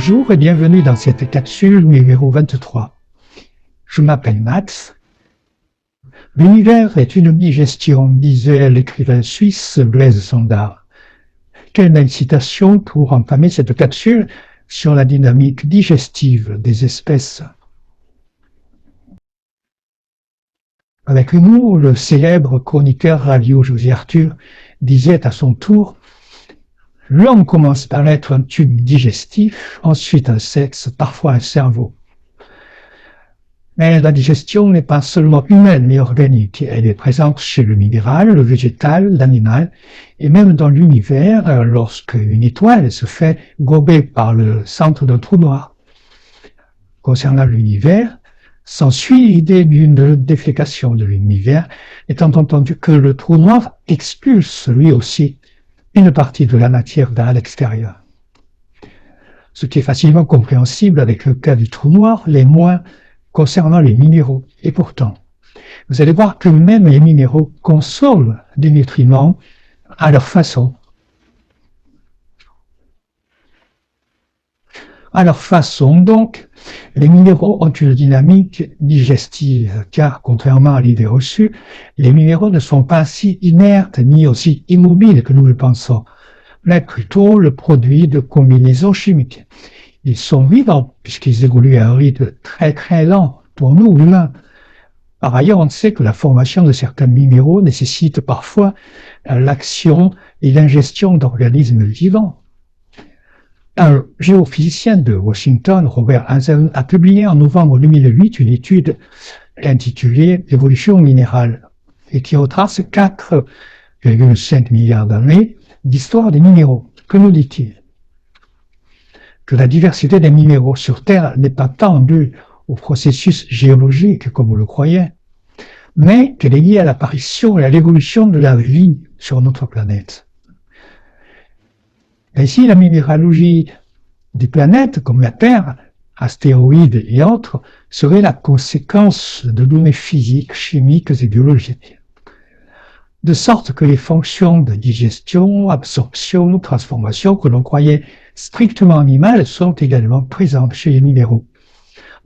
Bonjour et bienvenue dans cette capsule numéro 23. Je m'appelle Max. L'univers est une digestion, disait l'écrivain suisse Blaise Sondard. Quelle belle citation pour entamer cette capsule sur la dynamique digestive des espèces. Avec humour, le célèbre chroniqueur radio José Arthur disait à son tour: l'homme commence par être un tube digestif, ensuite un sexe, parfois un cerveau. Mais la digestion n'est pas seulement humaine mais organique. Elle est présente chez le minéral, le végétal, l'animal, et même dans l'univers lorsque une étoile se fait gober par le centre d'un trou noir. Concernant l'univers, s'ensuit l'idée d'une défécation de l'univers, étant entendu que le trou noir expulse lui aussi une partie de la matière vers l'extérieur. Ce qui est facilement compréhensible avec le cas du trou noir, les moins concernant les minéraux. Et pourtant, vous allez voir que même les minéraux consomment des nutriments à leur façon. À leur façon, donc, les minéraux ont une dynamique digestive, car, contrairement à l'idée reçue, les minéraux ne sont pas si inertes ni aussi immobiles que nous le pensons, mais plutôt le produit de combinaisons chimiques. Ils sont vivants, puisqu'ils évoluent à un rythme très très lent pour nous, humains. Par ailleurs, on sait que la formation de certains minéraux nécessite parfois l'action et l'ingestion d'organismes vivants. Un géophysicien de Washington, Robert Hazen, a publié en novembre 2008 une étude intitulée « Évolution minérale » et qui retrace 4,5 milliards d'années d'histoire des minéraux. Que nous dit-il? Que la diversité des minéraux sur Terre n'est pas tant due au processus géologique comme vous le croyez, mais qu'elle est liée à l'apparition et à l'évolution de la vie sur notre planète. Ainsi, la minéralogie des planètes comme la Terre, astéroïdes et autres, serait la conséquence de données physiques, chimiques et biologiques. De sorte que les fonctions de digestion, absorption, transformation que l'on croyait strictement animales sont également présentes chez les minéraux.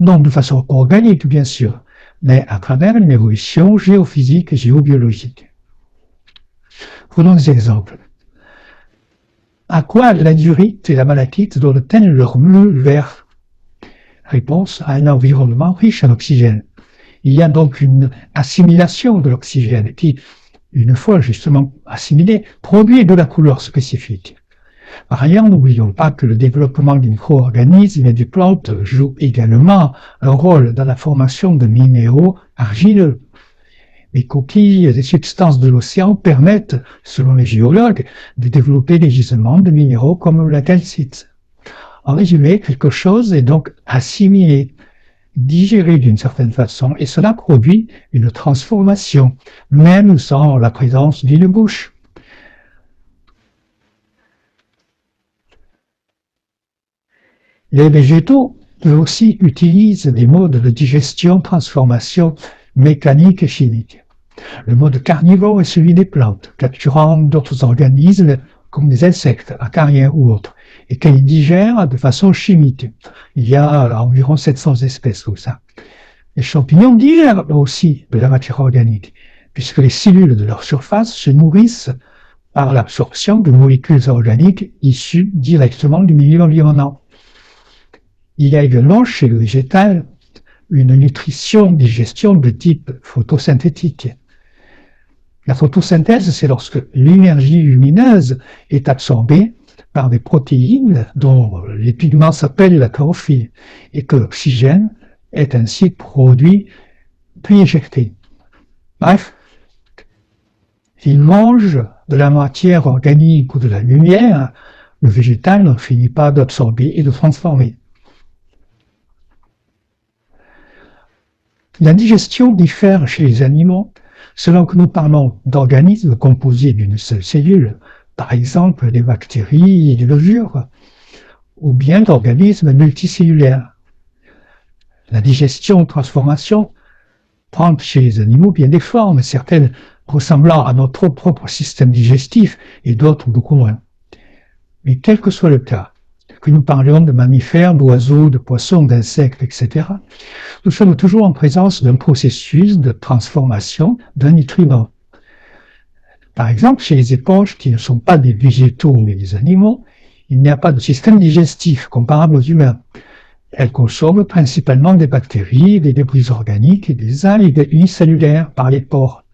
Non de façon organique, bien sûr, mais à travers une évolution géophysique et géobiologique. Prenons des exemples. À quoi la diurite et la malachite donnent-elles leur mue vert? Réponse: à un environnement riche en oxygène. Il y a donc une assimilation de l'oxygène qui, une fois justement assimilé, produit de la couleur spécifique. Par ailleurs, n'oublions pas que le développement des micro-organismes et des plantes joue également un rôle dans la formation de minéraux argileux. Les coquilles et les substances de l'océan permettent, selon les géologues, de développer des gisements de minéraux comme la calcite. En résumé, quelque chose est donc assimilé, digéré d'une certaine façon, et cela produit une transformation, même sans la présence d'une bouche. Les végétaux, eux aussi, utilisent des modes de digestion, transformation mécanique et chimique. Le mode carnivore est celui des plantes, capturant d'autres organismes comme des insectes, acariens ou autres, et qu'ils digèrent de façon chimique. Il y a environ 700 espèces comme ça. Les champignons digèrent aussi de la matière organique, puisque les cellules de leur surface se nourrissent par l'absorption de molécules organiques issues directement du milieu environnant. Il y a également chez le végétal une nutrition-digestion de type photosynthétique. La photosynthèse, c'est lorsque l'énergie lumineuse est absorbée par des protéines dont les pigments s'appellent la chlorophylle et que l'oxygène est ainsi produit puis éjecté. Bref, s'il mange de la matière organique ou de la lumière, le végétal ne finit pas d'absorber et de transformer. La digestion diffère chez les animaux selon que nous parlons d'organismes composés d'une seule cellule, par exemple des bactéries et des levures, ou bien d'organismes multicellulaires. La digestion-transformation prend chez les animaux bien des formes, certaines ressemblant à notre propre système digestif et d'autres beaucoup moins. Mais quel que soit le cas, que nous parlions de mammifères, d'oiseaux, de poissons, d'insectes, etc., nous sommes toujours en présence d'un processus de transformation d'un nutriment. Par exemple, chez les éponges qui ne sont pas des végétaux mais des animaux, il n'y a pas de système digestif comparable aux humains. Elles consomment principalement des bactéries, des débris organiques et des algues unicellulaires par les pores.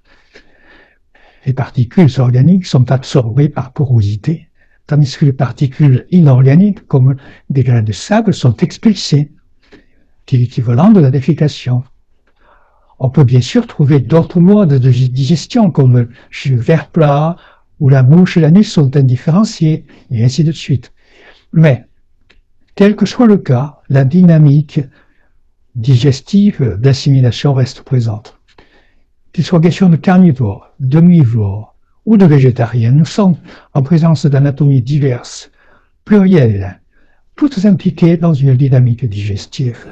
Les particules organiques sont absorbées par porosité, tandis que les particules inorganiques, comme des grains de sable, sont expulsées. C'est l'équivalent de la défécation. On peut bien sûr trouver d'autres modes de digestion, comme chez le ver plat, où la bouche et l'anus sont indifférenciés, et ainsi de suite. Mais, quel que soit le cas, la dynamique digestive d'assimilation reste présente. Qu'il soit question de carnivores, d'omnivores ou de végétariens, nous sommes en présence d'anatomies diverses, plurielles, toutes impliquées dans une dynamique digestive.